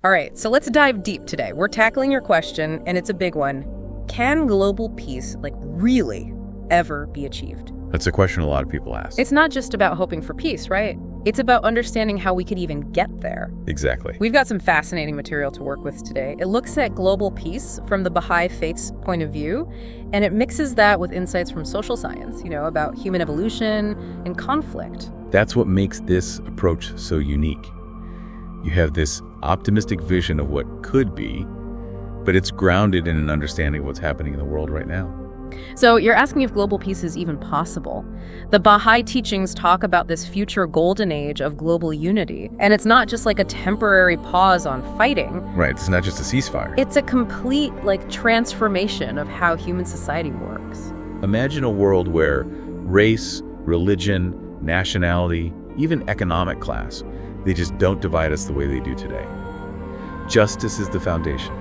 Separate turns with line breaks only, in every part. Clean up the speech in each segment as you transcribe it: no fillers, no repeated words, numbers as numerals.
All right, so let's dive deep today. We're tackling your question, and it's a big one. Can global peace, really ever be achieved?
That's a question a lot of people ask.
It's not just about hoping for peace, right? It's about understanding how we could even get there.
Exactly.
We've got some fascinating material to work with today. It looks at global peace from the Baha'i Faith's point of view, and it mixes that with insights from social science, about human evolution and conflict.
That's what makes this approach so unique. You have this optimistic vision of what could be, but it's grounded in an understanding of what's happening in the world right now.
So you're asking if global peace is even possible. The Baha'i teachings talk about this future golden age of global unity, and it's not just like a temporary pause on fighting.
Right, it's not just a ceasefire.
It's a complete transformation of how human society works.
Imagine a world where race, religion, nationality, even economic class, they just don't divide us the way they do today. Justice is the foundation.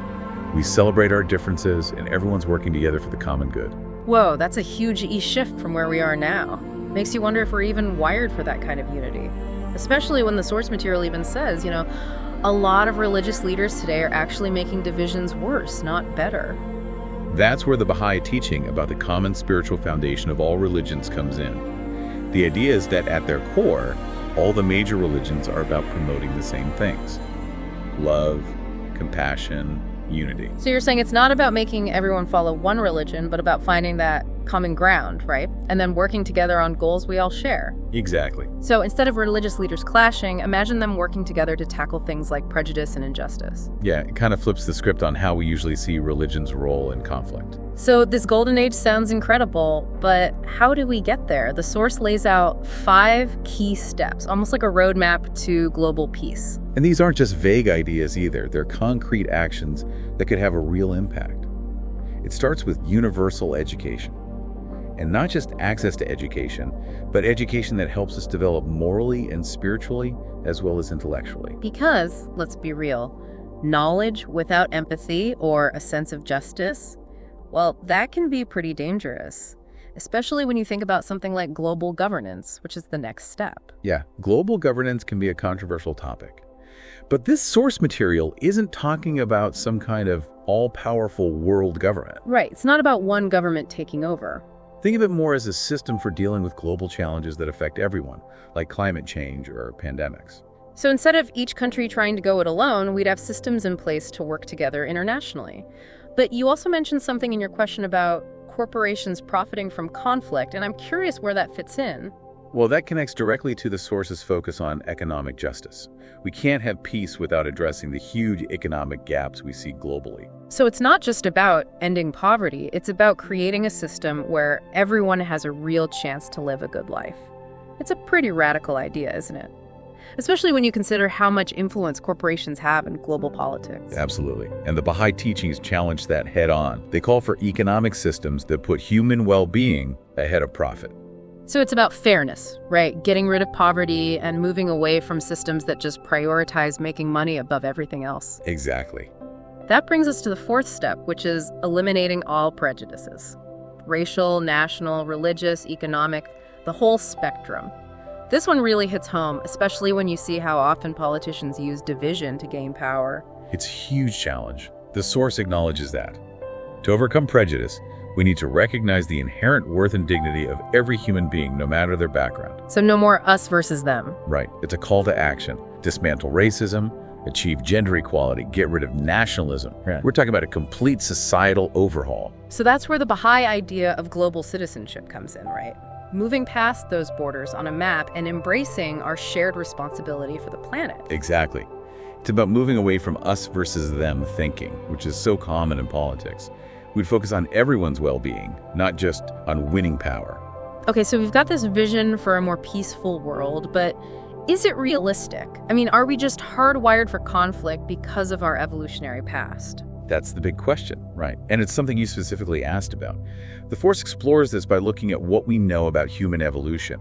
We celebrate our differences, and everyone's working together for the common good.
Whoa, that's a huge shift from where we are now. Makes you wonder if we're even wired for that kind of unity. Especially when the source material even says, a lot of religious leaders today are actually making divisions worse, not better.
That's where the Baha'i teaching about the common spiritual foundation of all religions comes in. The idea is that at their core, all the major religions are about promoting the same things: love, compassion, unity.
So you're saying it's not about making everyone follow one religion, but about finding that common ground, right? And then working together on goals we all share.
Exactly.
So instead of religious leaders clashing, imagine them working together to tackle things like prejudice and injustice.
Yeah, it kind of flips the script on how we usually see religion's role in conflict.
So this golden age sounds incredible, but how do we get there? The source lays out 5 key steps, almost like a roadmap to global peace.
And these aren't just vague ideas either. They're concrete actions that could have a real impact. It starts with universal education. And not just access to education, but education that helps us develop morally and spiritually, as well as intellectually.
Because, let's be real, knowledge without empathy or a sense of justice, well, that can be pretty dangerous, especially when you think about something like global governance, which is the next step.
Yeah, global governance can be a controversial topic. But this source material isn't talking about some kind of all-powerful world government.
Right, it's not about one government taking over.
Think of it more as a system for dealing with global challenges that affect everyone, like climate change or pandemics.
So instead of each country trying to go it alone, we'd have systems in place to work together internationally. But you also mentioned something in your question about corporations profiting from conflict, and I'm curious where that fits in.
Well, that connects directly to the source's focus on economic justice. We can't have peace without addressing the huge economic gaps we see globally.
So it's not just about ending poverty, it's about creating a system where everyone has a real chance to live a good life. It's a pretty radical idea, isn't it? Especially when you consider how much influence corporations have in global politics.
Absolutely. And the Baha'i teachings challenge that head on. They call for economic systems that put human well-being ahead of profit.
So it's about fairness, right? Getting rid of poverty and moving away from systems that just prioritize making money above everything else.
Exactly.
That brings us to the 4th step, which is eliminating all prejudices. Racial, national, religious, economic, the whole spectrum. This one really hits home, especially when you see how often politicians use division to gain power.
It's a huge challenge. The source acknowledges that. To overcome prejudice, we need to recognize the inherent worth and dignity of every human being, no matter their background.
So no more us versus them.
Right. It's a call to action. Dismantle racism, achieve gender equality, get rid of nationalism.
Right.
We're talking about a complete societal overhaul.
So that's where the Baha'i idea of global citizenship comes in, right? Moving past those borders on a map and embracing our shared responsibility for the planet.
Exactly. It's about moving away from us versus them thinking, which is so common in politics. We'd focus on everyone's well-being, not just on winning power.
Okay, so we've got this vision for a more peaceful world, but is it realistic? I mean, are we just hardwired for conflict because of our evolutionary past?
That's the big question, right? And it's something you specifically asked about. The Force explores this by looking at what we know about human evolution.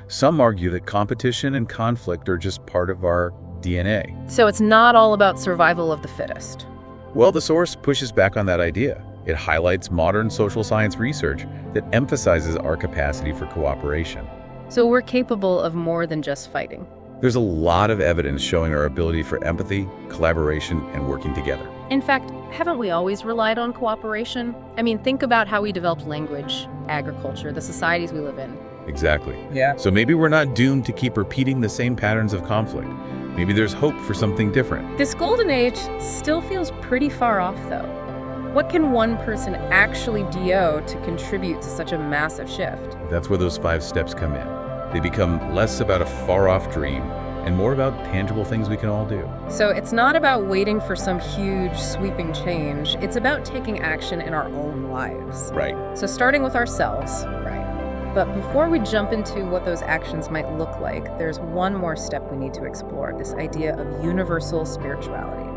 Some argue that competition and conflict are just part of our DNA.
So it's not all about survival of the fittest.
Well, the source pushes back on that idea. It highlights modern social science research that emphasizes our capacity for cooperation.
So we're capable of more than just fighting.
There's a lot of evidence showing our ability for empathy, collaboration, and working together.
In fact, haven't we always relied on cooperation? I mean, think about how we developed language, agriculture, the societies we live in.
Exactly.
Yeah.
So maybe we're not doomed to keep repeating the same patterns of conflict. Maybe there's hope for something different.
This golden age still feels pretty far off, though. What can one person actually do to contribute to such a massive shift?
That's where those 5 steps come in. They become less about a far-off dream and more about tangible things we can all do.
So it's not about waiting for some huge, sweeping change. It's about taking action in our own lives.
Right.
So starting with ourselves, right? But before we jump into what those actions might look like, there's one more step we need to explore, this idea of universal spirituality.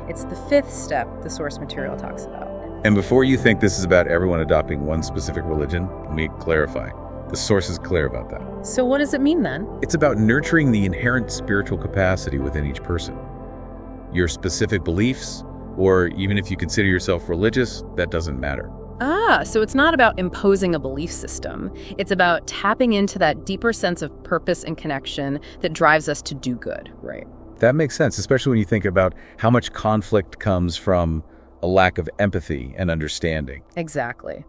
It's the 5th step the source material talks about.
And before you think this is about everyone adopting one specific religion, let me clarify. The source is clear about that.
So what does it mean then?
It's about nurturing the inherent spiritual capacity within each person. Your specific beliefs, or even if you consider yourself religious, that doesn't matter.
So it's not about imposing a belief system. It's about tapping into that deeper sense of purpose and connection that drives us to do good, right?
That makes sense, especially when you think about how much conflict comes from a lack of empathy and understanding.
Exactly.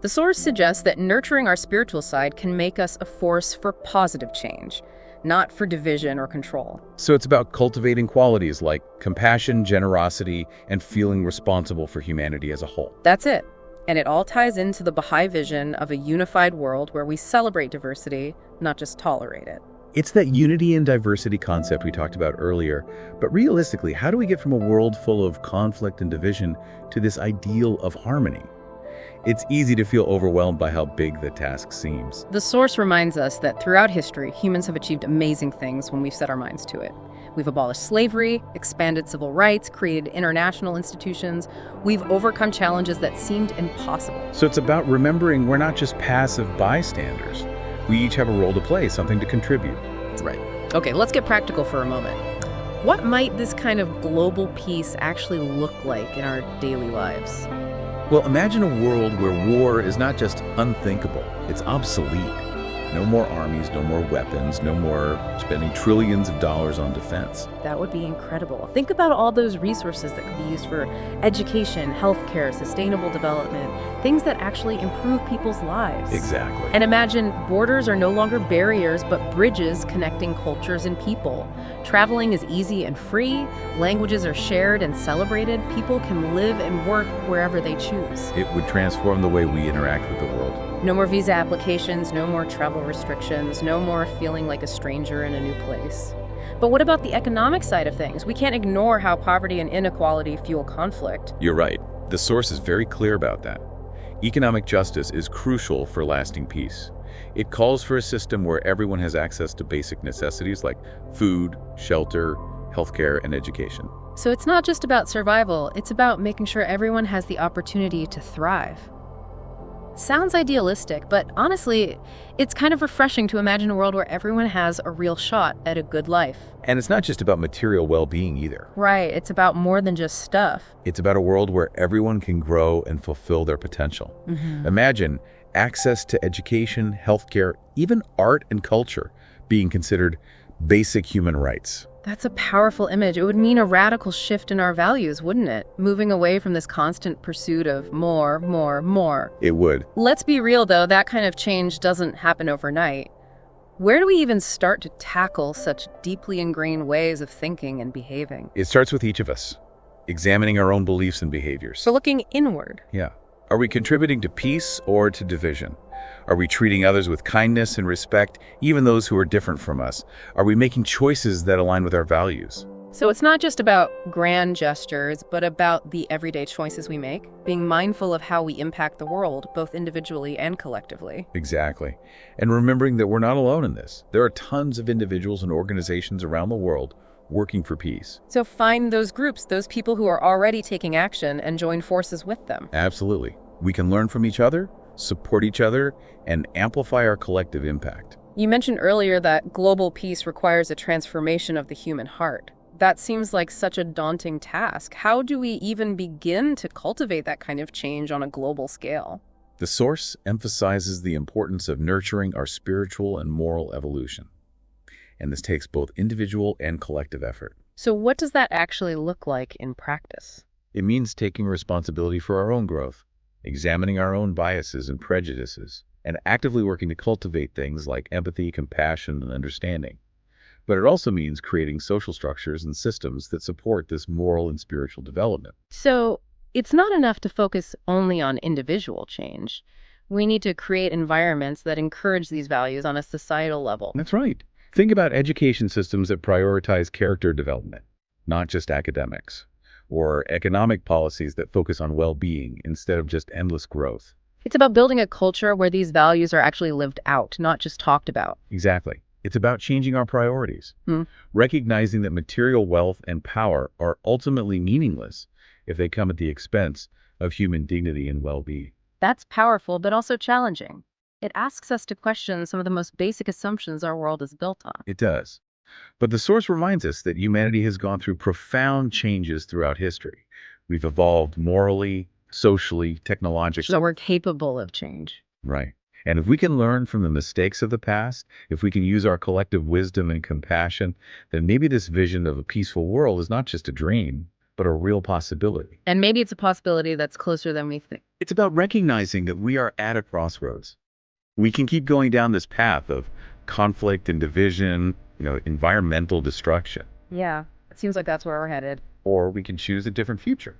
The source suggests that nurturing our spiritual side can make us a force for positive change, not for division or control.
So it's about cultivating qualities like compassion, generosity, and feeling responsible for humanity as a whole.
That's it. And it all ties into the Baha'i vision of a unified world where we celebrate diversity, not just tolerate it.
It's that unity and diversity concept we talked about earlier, but realistically, how do we get from a world full of conflict and division to this ideal of harmony? It's easy to feel overwhelmed by how big the task seems.
The source reminds us that throughout history, humans have achieved amazing things when we've set our minds to it. We've abolished slavery, expanded civil rights, created international institutions. We've overcome challenges that seemed impossible.
So it's about remembering we're not just passive bystanders. We each have a role to play, something to contribute.
Right. Okay, let's get practical for a moment. What might this kind of global peace actually look like in our daily lives?
Well, imagine a world where war is not just unthinkable, it's obsolete. No more armies, no more weapons, no more spending trillions of dollars on defense.
That would be incredible. Think about all those resources that could be used for education, healthcare, sustainable development, things that actually improve people's lives.
Exactly.
And imagine borders are no longer barriers, but bridges connecting cultures and people. Traveling is easy and free, languages are shared and celebrated, people can live and work wherever they choose.
It would transform the way we interact with the world.
No more visa applications, no more travel restrictions, no more feeling like a stranger in a new place. But what about the economic side of things? We can't ignore how poverty and inequality fuel conflict.
You're right. The source is very clear about that. Economic justice is crucial for lasting peace. It calls for a system where everyone has access to basic necessities like food, shelter, healthcare, and education.
So it's not just about survival, it's about making sure everyone has the opportunity to thrive. Sounds idealistic, but honestly, it's kind of refreshing to imagine a world where everyone has a real shot at a good life.
And it's not just about material well-being either.
Right, it's about more than just stuff.
It's about a world where everyone can grow and fulfill their potential. Imagine access to education, healthcare, even art and culture being considered basic human rights.
That's a powerful image. It would mean a radical shift in our values, wouldn't it? Moving away from this constant pursuit of more, more, more.
It would.
Let's be real, though, that kind of change doesn't happen overnight. Where do we even start to tackle such deeply ingrained ways of thinking and behaving?
It starts with each of us, examining our own beliefs and behaviors.
So looking inward.
Yeah. Are we contributing to peace or to division? Are we treating others with kindness and respect, even those who are different from us? Are we making choices that align with our values?
So it's not just about grand gestures, but about the everyday choices we make, being mindful of how we impact the world, both individually and collectively.
Exactly. And remembering that we're not alone in this. There are tons of individuals and organizations around the world working for peace.
So find those groups, those people who are already taking action, and join forces with them.
Absolutely. We can learn from each other, support each other, and amplify our collective impact.
You mentioned earlier that global peace requires a transformation of the human heart. That seems like such a daunting task. How do we even begin to cultivate that kind of change on a global scale?
The source emphasizes the importance of nurturing our spiritual and moral evolution. And this takes both individual and collective effort.
So what does that actually look like in practice?
It means taking responsibility for our own growth, examining our own biases and prejudices, and actively working to cultivate things like empathy, compassion, and understanding. But it also means creating social structures and systems that support this moral and spiritual development.
So it's not enough to focus only on individual change. We need to create environments that encourage these values on a societal level.
That's right. Think about education systems that prioritize character development, not just academics, or economic policies that focus on well-being instead of just endless growth.
It's about building a culture where these values are actually lived out, not just talked about.
Exactly. It's about changing our priorities,
Hmm.
recognizing that material wealth and power are ultimately meaningless if they come at the expense of human dignity and well-being.
That's powerful, but also challenging. It asks us to question some of the most basic assumptions our world is built on.
It does. But the source reminds us that humanity has gone through profound changes throughout history. We've evolved morally, socially, technologically.
So we're capable of change.
Right. And if we can learn from the mistakes of the past, if we can use our collective wisdom and compassion, then maybe this vision of a peaceful world is not just a dream, but a real possibility.
And maybe it's a possibility that's closer than we think.
It's about recognizing that we are at a crossroads. We can keep going down this path of conflict and division, environmental destruction.
Yeah, it seems like that's where we're headed.
Or we can choose a different future,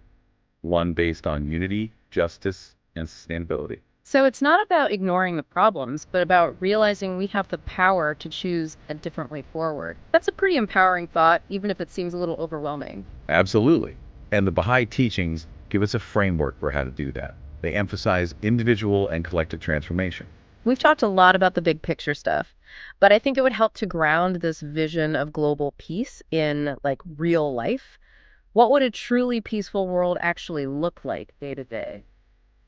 one based on unity, justice, and sustainability.
So it's not about ignoring the problems, but about realizing we have the power to choose a different way forward. That's a pretty empowering thought, even if it seems a little overwhelming.
Absolutely. And the Baha'i teachings give us a framework for how to do that. They emphasize individual and collective transformation.
We've talked a lot about the big picture stuff, but I think it would help to ground this vision of global peace in real life. What would a truly peaceful world actually look like day to day?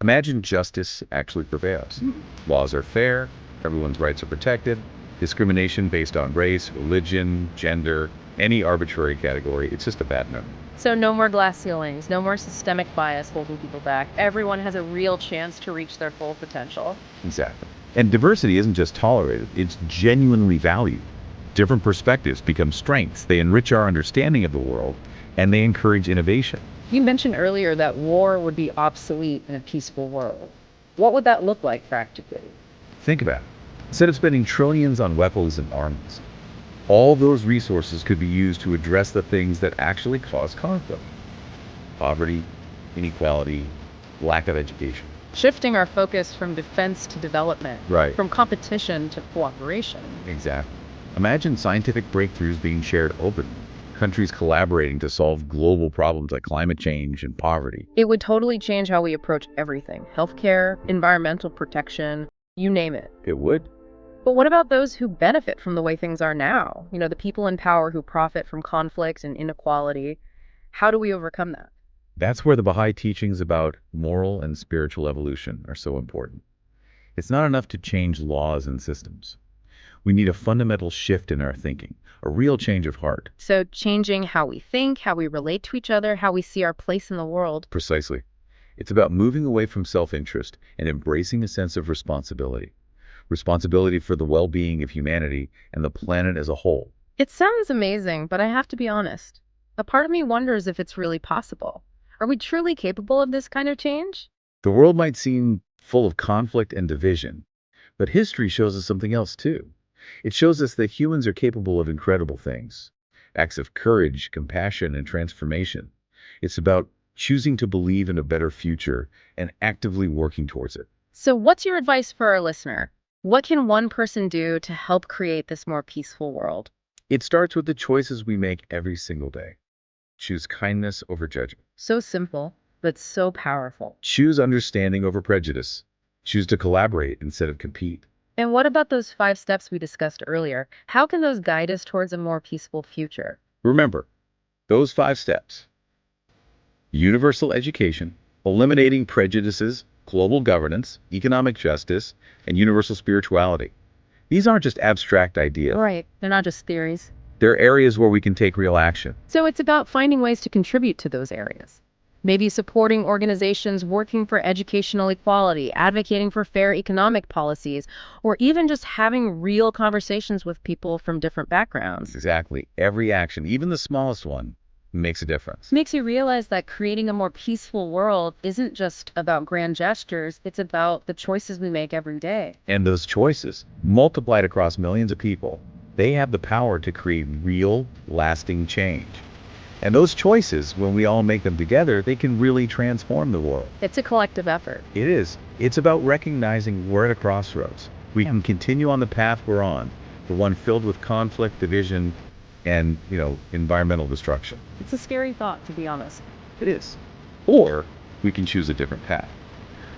Imagine justice actually prevails. Laws are fair, everyone's rights are protected, discrimination based on race, religion, gender, any arbitrary category, it's just a bad number.
So no more glass ceilings, no more systemic bias holding people back. Everyone has a real chance to reach their full potential.
Exactly. And diversity isn't just tolerated, it's genuinely valued. Different perspectives become strengths. They enrich our understanding of the world, and they encourage innovation.
You mentioned earlier that war would be obsolete in a peaceful world. What would that look like practically?
Think about it. Instead of spending trillions on weapons and arms, all those resources could be used to address the things that actually cause conflict. Poverty, inequality, lack of education.
Shifting our focus from defense to development,
Right.
from competition to cooperation.
Exactly. Imagine scientific breakthroughs being shared openly, countries collaborating to solve global problems like climate change and poverty.
It would totally change how we approach everything. Healthcare, environmental protection, you name it.
It would.
But what about those who benefit from the way things are now? The people in power who profit from conflict and inequality. How do we overcome that?
That's where the Baha'i teachings about moral and spiritual evolution are so important. It's not enough to change laws and systems. We need a fundamental shift in our thinking, a real change of heart.
So changing how we think, how we relate to each other, how we see our place in the world.
Precisely. It's about moving away from self-interest and embracing a sense of responsibility. Responsibility for the well-being of humanity and the planet as a whole.
It sounds amazing, but I have to be honest. A part of me wonders if it's really possible. Are we truly capable of this kind of change?
The world might seem full of conflict and division, but history shows us something else too. It shows us that humans are capable of incredible things. Acts of courage, compassion, and transformation. It's about choosing to believe in a better future and actively working towards it.
So what's your advice for our listener? What can one person do to help create this more peaceful world?
It starts with the choices we make every single day. Choose kindness over judgment.
So simple, but so powerful.
Choose understanding over prejudice. Choose to collaborate instead of compete.
And what about those 5 steps we discussed earlier? How can those guide us towards a more peaceful future?
Remember, those 5 steps. Universal education, eliminating prejudices, global governance, economic justice, and universal spirituality. These aren't just abstract ideas.
Right, they're not just theories.
They're areas where we can take real action.
So it's about finding ways to contribute to those areas. Maybe supporting organizations working for educational equality, advocating for fair economic policies, or even just having real conversations with people from different backgrounds.
Exactly. Every action, even the smallest one, makes a difference.
Makes you realize that creating a more peaceful world isn't just about grand gestures, it's about the choices we make every day.
And those choices, multiplied across millions of people, they have the power to create real, lasting change. And those choices, when we all make them together, they can really transform the world.
It's a collective effort.
It is. It's about recognizing we're at a crossroads. We can continue on the path we're on, the one filled with conflict, division, and, environmental destruction.
It's a scary thought, to be honest.
It is. Or we can choose a different path,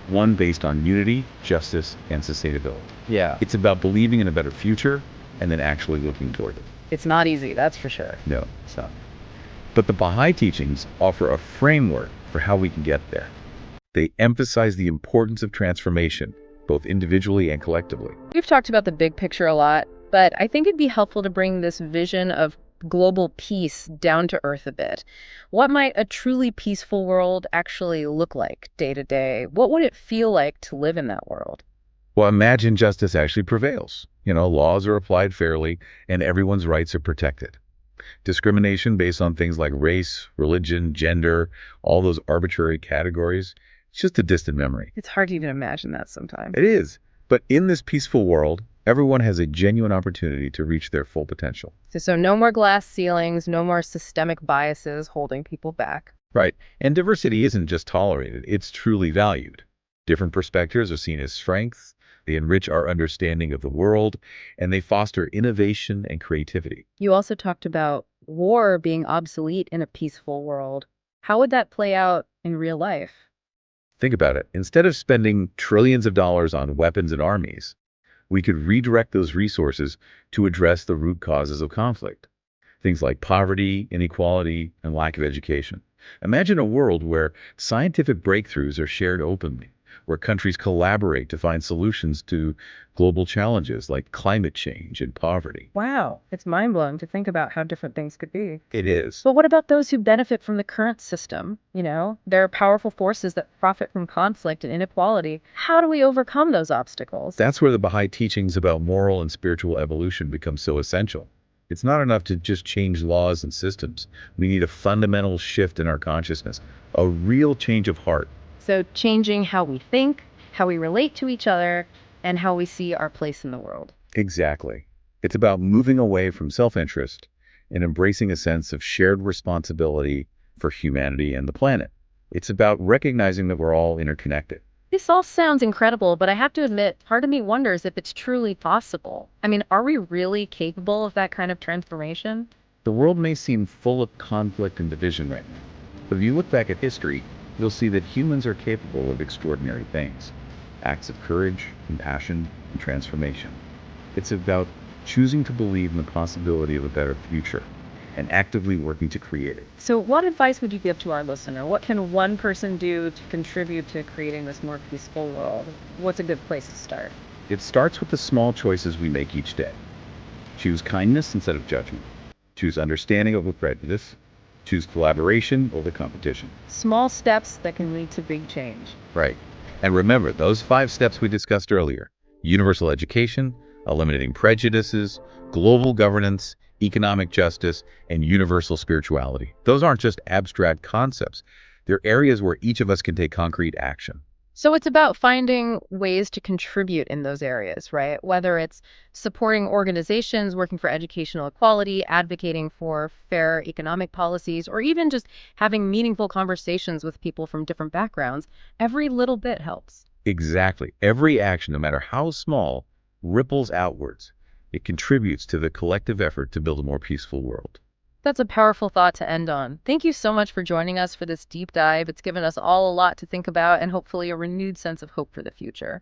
one based on unity, justice, and sustainability.
Yeah.
It's about believing in a better future and then actually looking toward it.
It's not easy, that's for sure.
No, it's not. But the Baha'i teachings offer a framework for how we can get there. They emphasize the importance of transformation, both individually and collectively.
We've talked about the big picture a lot, but I think it'd be helpful to bring this vision of global peace down to earth a bit. What might a truly peaceful world actually look like day to day? What would it feel like to live in that world?
Well, imagine justice actually prevails. Laws are applied fairly and everyone's rights are protected. Discrimination based on things like race, religion, gender, all those arbitrary categories, it's just a distant memory.
It's hard to even imagine that sometimes.
It is. But in this peaceful world, everyone has a genuine opportunity to reach their full potential.
So no more glass ceilings, no more systemic biases holding people back.
Right. And diversity isn't just tolerated, it's truly valued. Different perspectives are seen as strengths. They enrich our understanding of the world, and they foster innovation and creativity.
You also talked about war being obsolete in a peaceful world. How would that play out in real life?
Think about it. Instead of spending trillions of dollars on weapons and armies, we could redirect those resources to address the root causes of conflict. Things like poverty, inequality, and lack of education. Imagine a world where scientific breakthroughs are shared openly, where countries collaborate to find solutions to global challenges like climate change and poverty.
Wow, it's mind-blowing to think about how different things could be.
It is.
But what about those who benefit from the current system? There are powerful forces that profit from conflict and inequality. How do we overcome those obstacles?
That's where the Baha'i teachings about moral and spiritual evolution become so essential. It's not enough to just change laws and systems. We need a fundamental shift in our consciousness, a real change of heart.
So changing how we think, how we relate to each other, and how we see our place in the world.
Exactly. It's about moving away from self-interest and embracing a sense of shared responsibility for humanity and the planet. It's about recognizing that we're all interconnected.
This all sounds incredible, but I have to admit, part of me wonders if it's truly possible. Are we really capable of that kind of transformation?
The world may seem full of conflict and division right now, but if you look back at history, you'll see that humans are capable of extraordinary things. Acts of courage, compassion, and transformation. It's about choosing to believe in the possibility of a better future and actively working to create it.
So what advice would you give to our listener? What can one person do to contribute to creating this more peaceful world? What's a good place to start?
It starts with the small choices we make each day. Choose kindness instead of judgment. Choose understanding over prejudice. Choose collaboration over competition.
Small steps that can lead to big change.
Right. And remember, those 5 steps we discussed earlier: universal education, eliminating prejudices, global governance, economic justice, and universal spirituality. Those aren't just abstract concepts. They're areas where each of us can take concrete action. So it's about finding ways to contribute in those areas, right? Whether it's supporting organizations working for educational equality, advocating for fair economic policies, or even just having meaningful conversations with people from different backgrounds, every little bit helps. Exactly. Every action, no matter how small, ripples outwards. It contributes to the collective effort to build a more peaceful world. That's a powerful thought to end on. Thank you so much for joining us for this deep dive. It's given us all a lot to think about and hopefully a renewed sense of hope for the future.